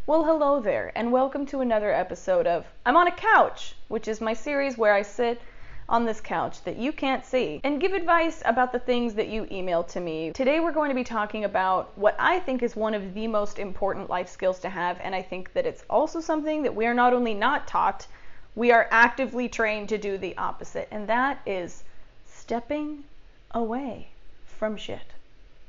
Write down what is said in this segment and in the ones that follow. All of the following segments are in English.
Well, hello there, and welcome to another episode of I'm on a Couch, which is my series where I sit on this couch that you can't see and give advice about the things that you email to me. Today we're going to be talking about what I think is one of the most important life skills to have, and I think that it's also something that we are not only not taught, we are actively trained to do the opposite, and that is stepping away from shit.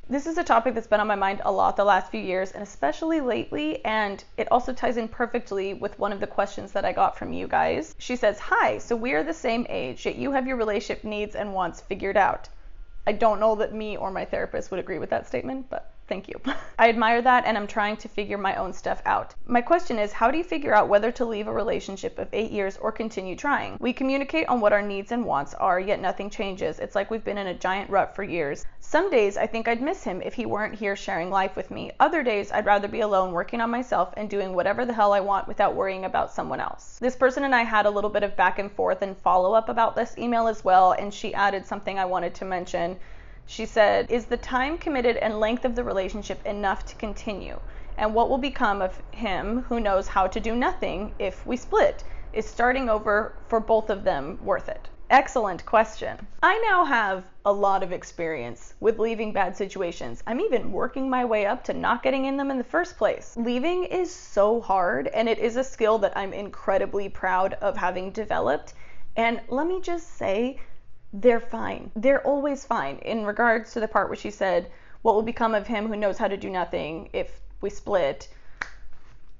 This is a topic that's been on my mind a lot the last few years, and especially lately, and it also ties in perfectly with one of the questions that I got from you guys. She says, "Hi, so we are the same age, yet you have your relationship needs and wants figured out." I don't know that me or my therapist would agree with that statement, but thank you. I admire that, and I'm trying to figure my own stuff out. My question is, how do you figure out whether to leave a relationship of 8 years or continue trying? We communicate on what our needs and wants are, yet nothing changes. It's like we've been in a giant rut for years. Some days I think I'd miss him if he weren't here sharing life with me. Other days I'd rather be alone working on myself and doing whatever the hell I want without worrying about someone else. This person and I had a little bit of back and forth and follow up about this email as well, and she added something I wanted to mention. She said, "Is the time committed and length of the relationship enough to continue? And what will become of him who knows how to do nothing if we split? Is starting over for both of them worth it?" Excellent question. I now have a lot of experience with leaving bad situations. I'm even working my way up to not getting in them in the first place. Leaving is so hard, and it is a skill that I'm incredibly proud of having developed. And let me just say, they're fine. They're always fine. In regards to the part where she said, "What will become of him who knows how to do nothing if we split?"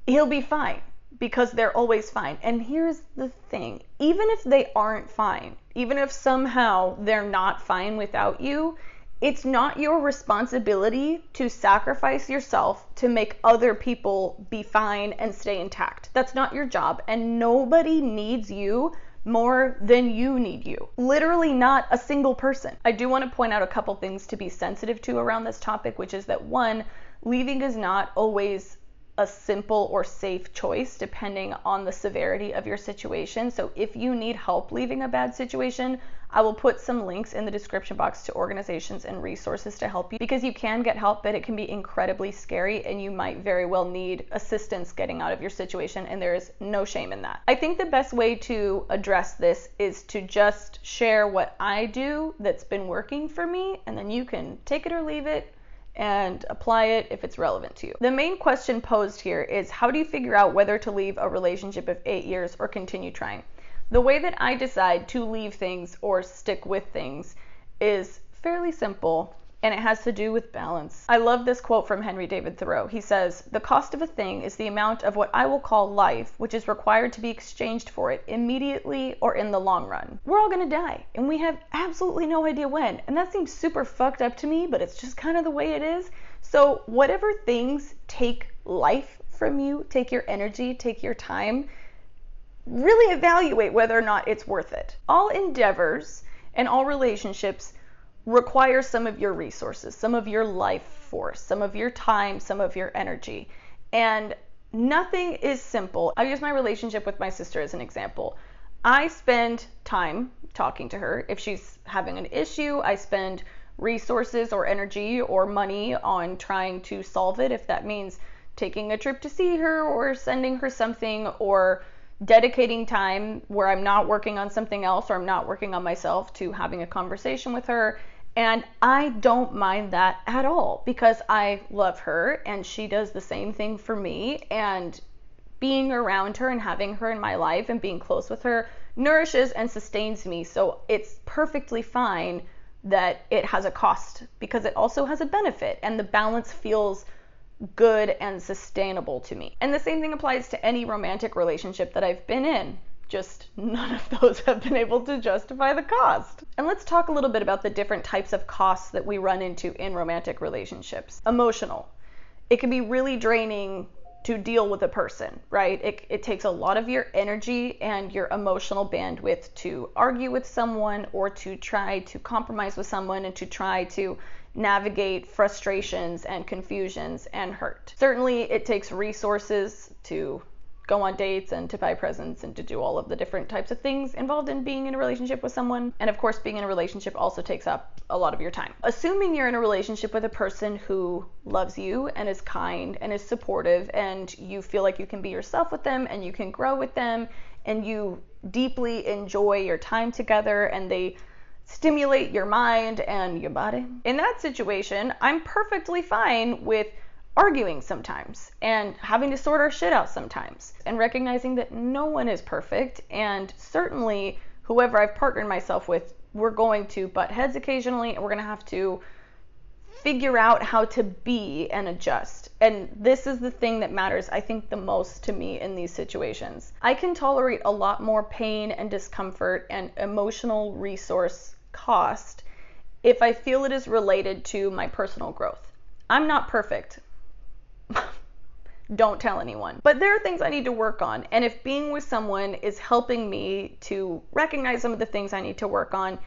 He'll be fine because they're always fine. And here's the thing. Even if they aren't fine, even if somehow they're not fine without you, it's not your responsibility to sacrifice yourself to make other people be fine and stay intact. That's not your job, and nobody needs you more than you need you. Literally not a single person. I do want to point out a couple things to be sensitive to around this topic, which is that one, leaving is not always a simple or safe choice depending on the severity of your situation. So if you need help leaving a bad situation, I will put some links in the description box to organizations and resources to help you, because you can get help, but it can be incredibly scary and you might very well need assistance getting out of your situation, and there is no shame in that. I think the best way to address this is to just share what I do that's been working for me, and then you can take it or leave it and apply it if it's relevant to you. The main question posed here is, how do you figure out whether to leave a relationship of 8 years or continue trying? The way that I decide to leave things or stick with things is fairly simple, and it has to do with balance. I love this quote from Henry David Thoreau. He says, "The cost of a thing is the amount of what I will call life, which is required to be exchanged for it immediately or in the long run." We're all gonna die, and we have absolutely no idea when. And that seems super fucked up to me, but it's just kind of the way it is. So whatever things take life from you, take your energy, take your time, really evaluate whether or not it's worth it. All endeavors and all relationships require some of your resources, some of your life force, some of your time, some of your energy. And nothing is simple. I'll use my relationship with my sister as an example. I spend time talking to her. If she's having an issue, I spend resources or energy or money on trying to solve it. If that means taking a trip to see her or sending her something, or dedicating time where I'm not working on something else or I'm not working on myself to having a conversation with her. And I don't mind that at all, because I love her and she does the same thing for me, and being around her and having her in my life and being close with her nourishes and sustains me. So it's perfectly fine that it has a cost, because it also has a benefit, and the balance feels good and sustainable to me. And the same thing applies to any romantic relationship that I've been in. Just none of those have been able to justify the cost. And let's talk a little bit about the different types of costs that we run into in romantic relationships. Emotional. It can be really draining to deal with a person, right? It takes a lot of your energy and your emotional bandwidth to argue with someone, or to try to compromise with someone, and to try to navigate frustrations and confusions and hurt. Certainly it takes resources to go on dates and to buy presents and to do all of the different types of things involved in being in a relationship with someone. And of course, being in a relationship also takes up a lot of your time. Assuming you're in a relationship with a person who loves you and is kind and is supportive, and you feel like you can be yourself with them and you can grow with them and you deeply enjoy your time together and they stimulate your mind and your body. In that situation, I'm perfectly fine with arguing sometimes and having to sort our shit out sometimes, and recognizing that no one is perfect, and certainly whoever I've partnered myself with, we're going to butt heads occasionally, and we're going to have to figure out how to be and adjust. And this is the thing that matters, I think, the most to me in these situations. I can tolerate a lot more pain and discomfort and emotional resource cost if I feel it is related to my personal growth. I'm not perfect. Don't tell anyone. But there are things I need to work on. And if being with someone is helping me to recognize some of the things I need to work on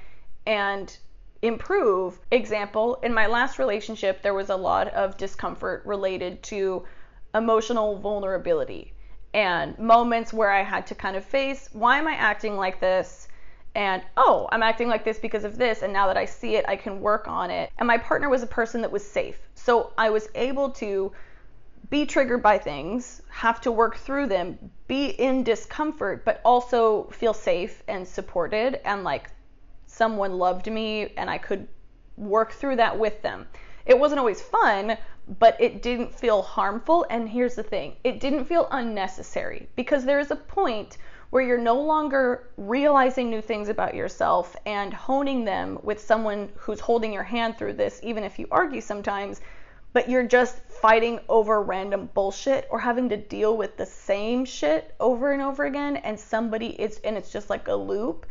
and improve, example, in my last relationship, there was a lot of discomfort related to emotional vulnerability and moments where I had to kind of face, why am I acting like this? And, oh, I'm acting like this because of this. And now that I see it, I can work on it. And my partner was a person that was safe. So I was able to be triggered by things, have to work through them, be in discomfort, but also feel safe and supported, and like someone loved me and I could work through that with them. It wasn't always fun, but it didn't feel harmful. And here's the thing, it didn't feel unnecessary, because there is a point where you're no longer realizing new things about yourself and honing them with someone who's holding your hand through this, even if you argue sometimes, but you're just fighting over random bullshit or having to deal with the same shit over and over again, and it's just like a loop,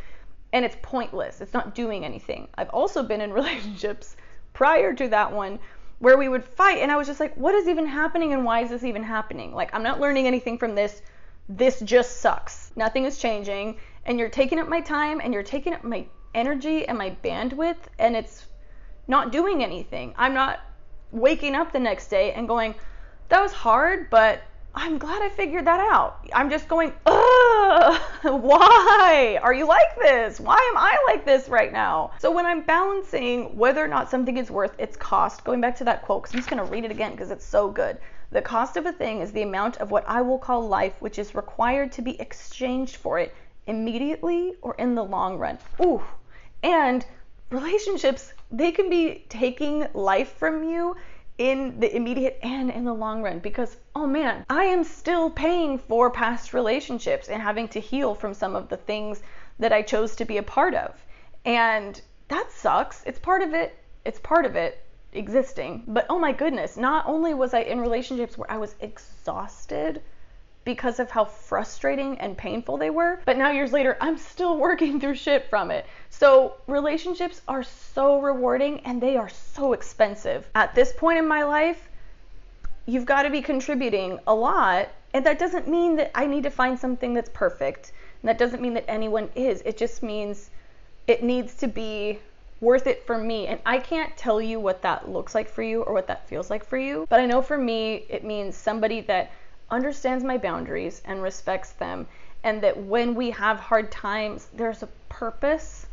and it's pointless. It's not doing anything. I've also been in relationships prior to that one where we would fight, and I was just like, what is even happening, and why is this even happening? Like, I'm not learning anything from this. This just sucks. Nothing is changing, and you're taking up my time, and you're taking up my energy and my bandwidth, and it's not doing anything. I'm not waking up the next day and going, that was hard, but I'm glad I figured that out. I'm just going, ugh, why are you like this? Why am I like this right now? So when I'm balancing whether or not something is worth its cost, going back to that quote, because I'm just going to read it again because it's so good. The cost of a thing is the amount of what I will call life, which is required to be exchanged for it immediately or in the long run. Ooh, and relationships, they can be taking life from you in the immediate and in the long run, because, oh man, I am still paying for past relationships and having to heal from some of the things that I chose to be a part of. And that sucks. It's part of it. It's part of it existing. But oh my goodness, not only was I in relationships where I was exhausted because of how frustrating and painful they were, but now years later, I'm still working through shit from it. So relationships are so rewarding, and they are so expensive. At this point in my life, you've got to be contributing a lot, and that doesn't mean that I need to find something that's perfect, and that doesn't mean that anyone is. It just means it needs to be worth it for me. And I can't tell you what that looks like for you or what that feels like for you, but I know for me, it means somebody that understands my boundaries and respects them, and that when we have hard times, there's a purpose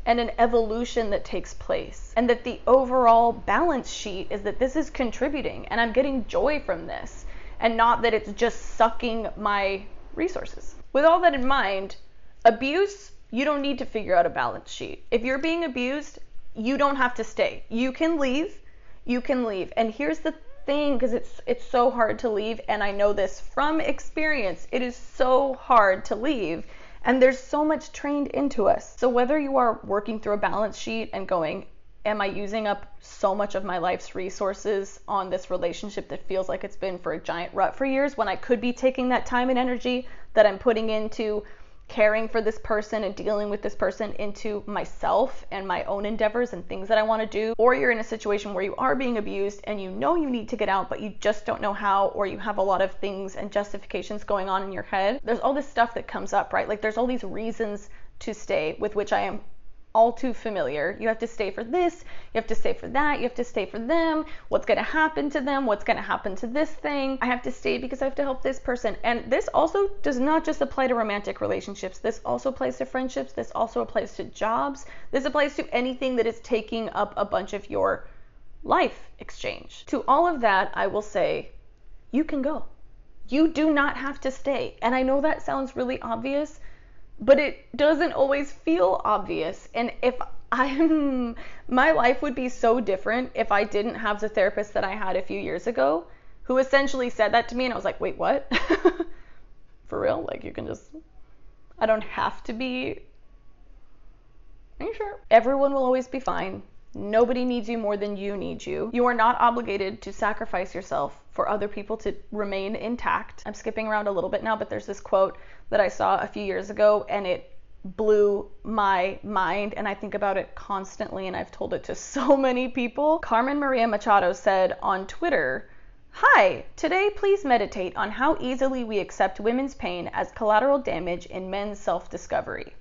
and an evolution that takes place, and that the overall balance sheet is that this is contributing and I'm getting joy from this, and not that it's just sucking my resources. With all that in mind, abuse, you don't need to figure out a balance sheet. If you're being abused, you don't have to stay. You can leave. And here's the thing, because it's so hard to leave, and I know this from experience. It is so hard to leave, and there's so much trained into us. So whether you are working through a balance sheet and going, am I using up so much of my life's resources on this relationship that feels like it's been for a giant rut for years, when I could be taking that time and energy that I'm putting into caring for this person and dealing with this person into myself and my own endeavors and things that I want to do. Or you're in a situation where you are being abused and you know you need to get out, but you just don't know how, or you have a lot of things and justifications going on in your head. There's all this stuff that comes up, right? Like there's all these reasons to stay, with which I am all too familiar. You have to stay for this, you have to stay for that, you have to stay for them, what's going to happen to them, what's going to happen to this thing. I have to stay because I have to help this person. And this also does not just apply to romantic relationships. This also applies to friendships. This also applies to jobs. This applies to anything that is taking up a bunch of your life exchange. To all of that, I will say, you can go. You do not have to stay. And I know that sounds really obvious, but it doesn't always feel obvious. And my life would be so different if I didn't have the therapist that I had a few years ago, who essentially said that to me, and I was like, wait, what? For real? Like, you can just, I don't have to be, are you sure? Everyone will always be fine. Nobody needs you more than you need you. You are not obligated to sacrifice yourself for other people to remain intact. I'm skipping around a little bit now, but there's this quote that I saw a few years ago, and it blew my mind, and I think about it constantly, and I've told it to so many people. Carmen Maria Machado said on Twitter, "Hi, today please meditate on how easily we accept women's pain as collateral damage in men's self-discovery."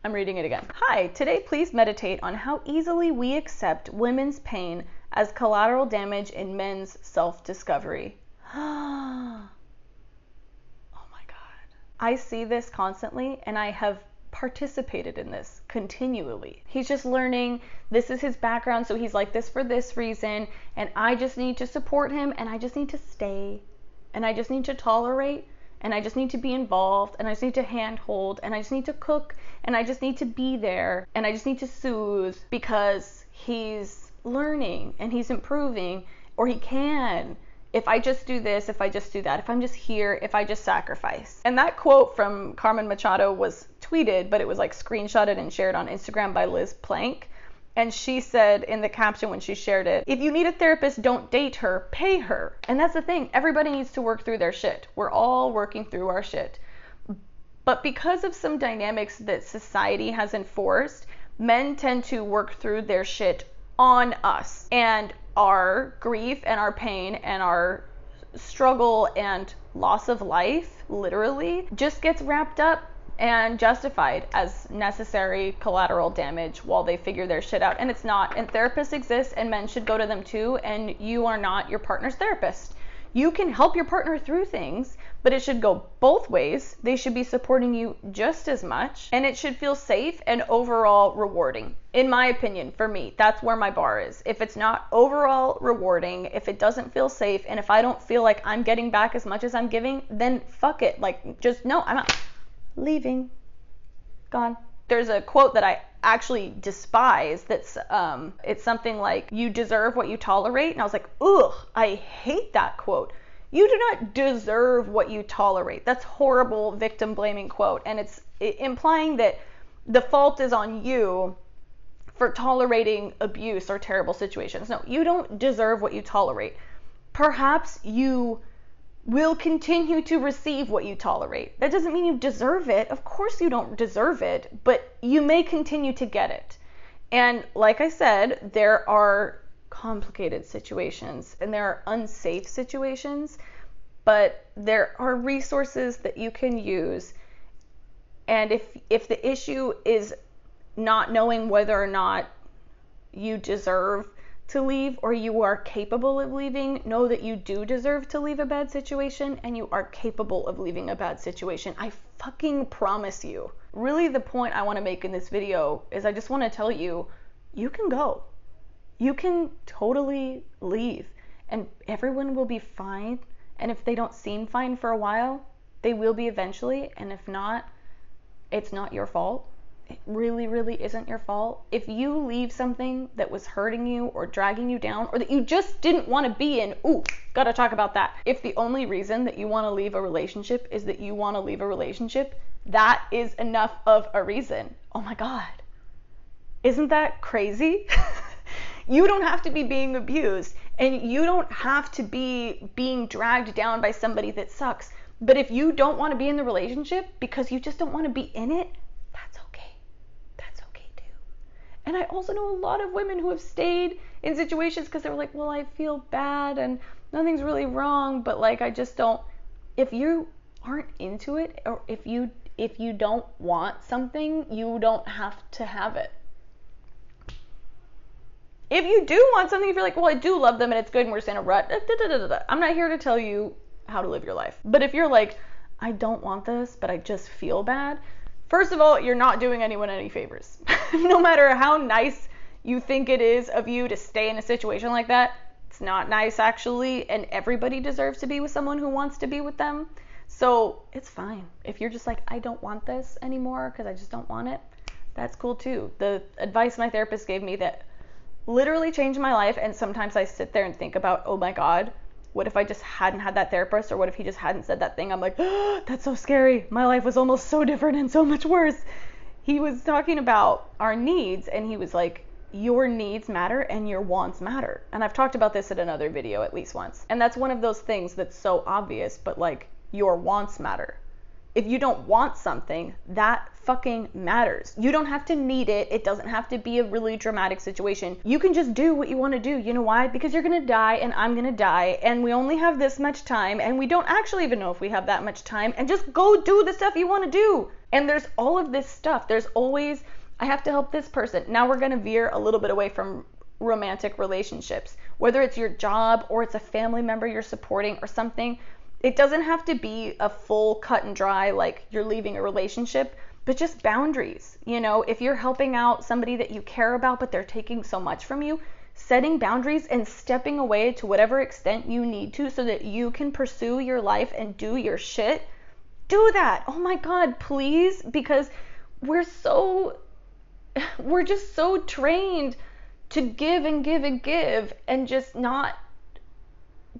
I'm reading it again. "Hi, today please meditate on how easily we accept women's pain as collateral damage in men's self-discovery." Oh my God. I see this constantly, and I have participated in this continually. He's just learning, this is his background, so he's like this for this reason, and I just need to support him, and I just need to stay, and I just need to tolerate, and I just need to be involved, and I just need to handhold, and I just need to cook, and I just need to be there, and I just need to soothe, because he's learning and he's improving, or he can, if I just do this, if I just do that, if I'm just here, if I just sacrifice. And that quote from Carmen Machado was tweeted, but it was like screenshotted and shared on Instagram by Liz Plank. And she said in the caption when she shared it, "If you need a therapist, don't date her, pay her." And that's the thing, everybody needs to work through their shit. We're all working through our shit. But because of some dynamics that society has enforced, men tend to work through their shit on us. And our grief and our pain and our struggle and loss of life, literally, just gets wrapped up and justified as necessary collateral damage while they figure their shit out. And it's not. And therapists exist, and men should go to them too, and you are not your partner's therapist. You can help your partner through things, but it should go both ways. They should be supporting you just as much, and it should feel safe and overall rewarding. In my opinion, for me, that's where my bar is. If it's not overall rewarding, if it doesn't feel safe, and if I don't feel like I'm getting back as much as I'm giving, then fuck it. Like, just no, I'm out. Leaving. Gone. There's a quote that I actually despise that's it's something like, "You deserve what you tolerate." And I was like, ugh, I hate that quote. You do not deserve what you tolerate. That's horrible victim blaming quote, and it's implying that the fault is on you for tolerating abuse or terrible situations. No, you don't deserve what you tolerate. Perhaps you will continue to receive what you tolerate. That doesn't mean you deserve it. Of course you don't deserve it, but you may continue to get it. And like I said, there are complicated situations and there are unsafe situations, but there are resources that you can use. And if the issue is not knowing whether or not you deserve to leave or you are capable of leaving, know that you do deserve to leave a bad situation, and you are capable of leaving a bad situation. I fucking promise you. Really, the point I want to make in this video is I just want to tell you, you can go. You can totally leave, and everyone will be fine. And if they don't seem fine for a while, they will be eventually. And if not, it's not your fault. It really, really isn't your fault. If you leave something that was hurting you or dragging you down, or that you just didn't want to be in, ooh, gotta talk about that. If the only reason that you want to leave a relationship is that you want to leave a relationship, that is enough of a reason. Oh my God. Isn't that crazy? You don't have to be being abused, and you don't have to be being dragged down by somebody that sucks. But if you don't want to be in the relationship because you just don't want to be in it, that's okay. That's okay too. And I also know a lot of women who have stayed in situations because they were like, well, I feel bad and nothing's really wrong, but like, I just don't. If you aren't into it, or if if you don't want something, you don't have to have it. If you do want something, if you're like, well, I do love them and it's good and we're just in a rut, I'm not here to tell you how to live your life. But if you're like, I don't want this, but I just feel bad, first of all, you're not doing anyone any favors. No matter how nice you think it is of you to stay in a situation like that, it's not nice actually, and everybody deserves to be with someone who wants to be with them. So it's fine. If you're just like, I don't want this anymore because I just don't want it, that's cool too. The advice my therapist gave me that literally changed my life, and sometimes I sit there and think about, oh my God, what if I just hadn't had that therapist, or what if he just hadn't said that thing? I'm like, oh, that's so scary. My life was almost so different and so much worse. He was talking about our needs, and he was like, your needs matter and your wants matter. And I've talked about this in another video at least once. And that's one of those things that's so obvious, but like, your wants matter. If you don't want something, that fucking matters. You don't have to need it. It doesn't have to be a really dramatic situation. You can just do what you want to do. You know why? Because you're going to die and I'm going to die and we only have this much time and we don't actually even know if we have that much time, and just go do the stuff you want to do. And there's all of this stuff. There's always, I have to help this person. Now we're going to veer a little bit away from romantic relationships, whether it's your job or it's a family member you're supporting or something. It doesn't have to be a full cut and dry, like you're leaving a relationship, but just boundaries. You know, if you're helping out somebody that you care about, but they're taking so much from you, setting boundaries and stepping away to whatever extent you need to so that you can pursue your life and do your shit, do that. Oh my God, please, because we're just so trained to give and give and give and just not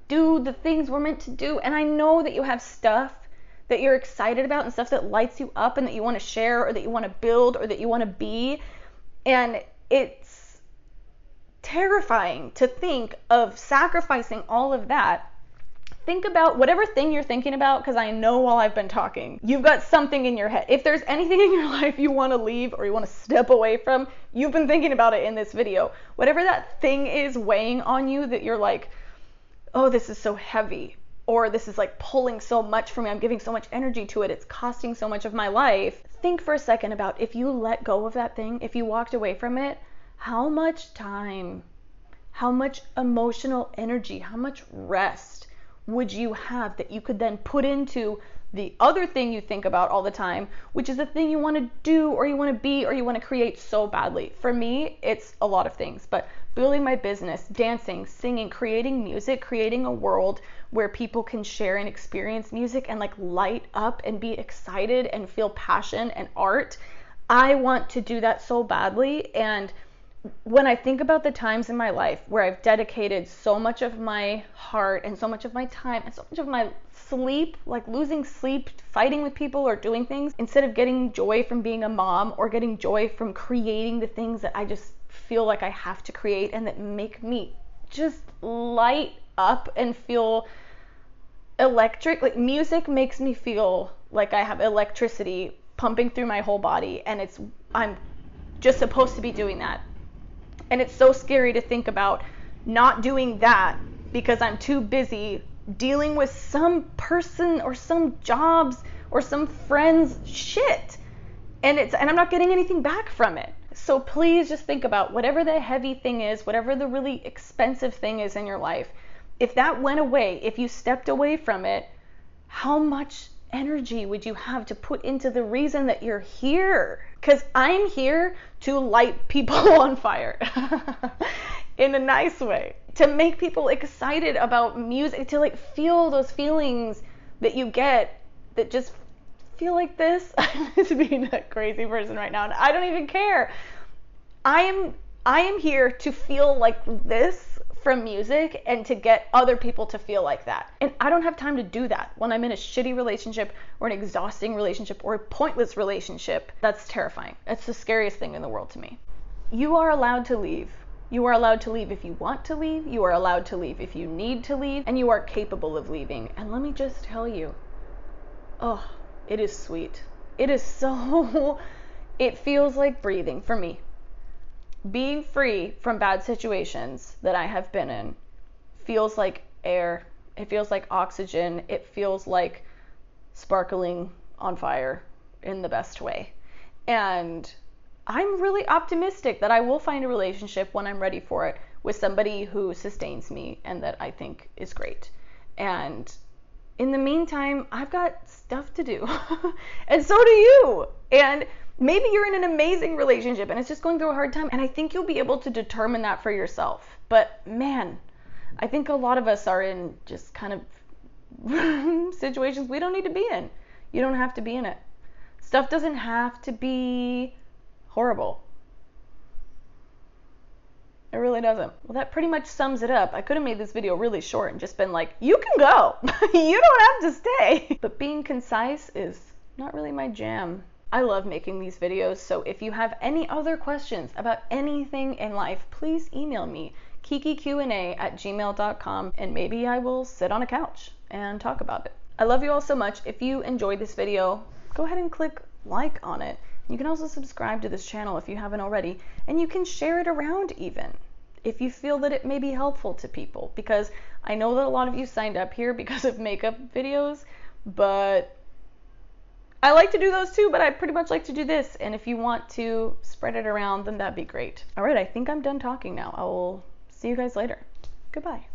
do the things we're meant to do. And I know that you have stuff that you're excited about and stuff that lights you up and that you want to share or that you want to build or that you want to be. And it's terrifying to think of sacrificing all of that. Think about whatever thing you're thinking about, because I know while I've been talking, you've got something in your head. If there's anything in your life you want to leave or you want to step away from, you've been thinking about it in this video. Whatever that thing is weighing on you that you're like, oh, this is so heavy, or this is like pulling so much from me, I'm giving so much energy to it, it's costing so much of my life. Think for a second about, if you let go of that thing, if you walked away from it, how much time, how much emotional energy, how much rest would you have that you could then put into the other thing you think about all the time, which is the thing you want to do or you want to be or you want to create so badly. For me, it's a lot of things, but building my business, dancing, singing, creating music, creating a world where people can share and experience music and like light up and be excited and feel passion and art. I want to do that so badly. And when I think about the times in my life where I've dedicated so much of my heart and so much of my time and so much of my sleep, like losing sleep, fighting with people or doing things, instead of getting joy from being a mom or getting joy from creating the things that I just feel like I have to create and that make me just light up and feel electric. Like music makes me feel like I have electricity pumping through my whole body, and I'm just supposed to be doing that. And it's so scary to think about not doing that because I'm too busy dealing with some person or some jobs or some friend's shit. And I'm not getting anything back from it. So please just think about whatever the heavy thing is, whatever the really expensive thing is in your life. If that went away, if you stepped away from it, how much energy would you have to put into the reason that you're here? Because I'm here to light people on fire in a nice way, to make people excited about music, to like feel those feelings that you get that just feel like this. I'm just being a crazy person right now and I don't even care. I am here to feel like this from music and to get other people to feel like that. And I don't have time to do that when I'm in a shitty relationship or an exhausting relationship or a pointless relationship. That's terrifying. It's the scariest thing in the world to me. You are allowed to leave. You are allowed to leave if you want to leave. You are allowed to leave if you need to leave, and you are capable of leaving. And let me just tell you, oh, it is sweet. It is so, it feels like breathing for me. Being free from bad situations that I have been in feels like air. It feels like oxygen. It feels like sparkling on fire. in the best way. And I'm really optimistic that I will find a relationship when I'm ready for it with somebody who sustains me and that I think is great. And in the meantime, I've got stuff to do. And so do you. And maybe you're in an amazing relationship and it's just going through a hard time. And I think you'll be able to determine that for yourself. But man, I think a lot of us are in just kind of situations we don't need to be in. You don't have to be in it. Stuff doesn't have to be horrible. It really doesn't. Well, that pretty much sums it up. I could have made this video really short and just been like, you can go. You don't have to stay. But being concise is not really my jam. I love making these videos, so if you have any other questions about anything in life, please email me, kikiqa@gmail.com, and maybe I will sit on a couch and talk about it. I love you all so much. If you enjoyed this video, go ahead and click like on it. You can also subscribe to this channel if you haven't already, and you can share it around even if you feel that it may be helpful to people, because I know that a lot of you signed up here because of makeup videos, but I like to do those too, but I pretty much like to do this, and if you want to spread it around, then that'd be great. All right, I think I'm done talking now. I will see you guys later. Goodbye.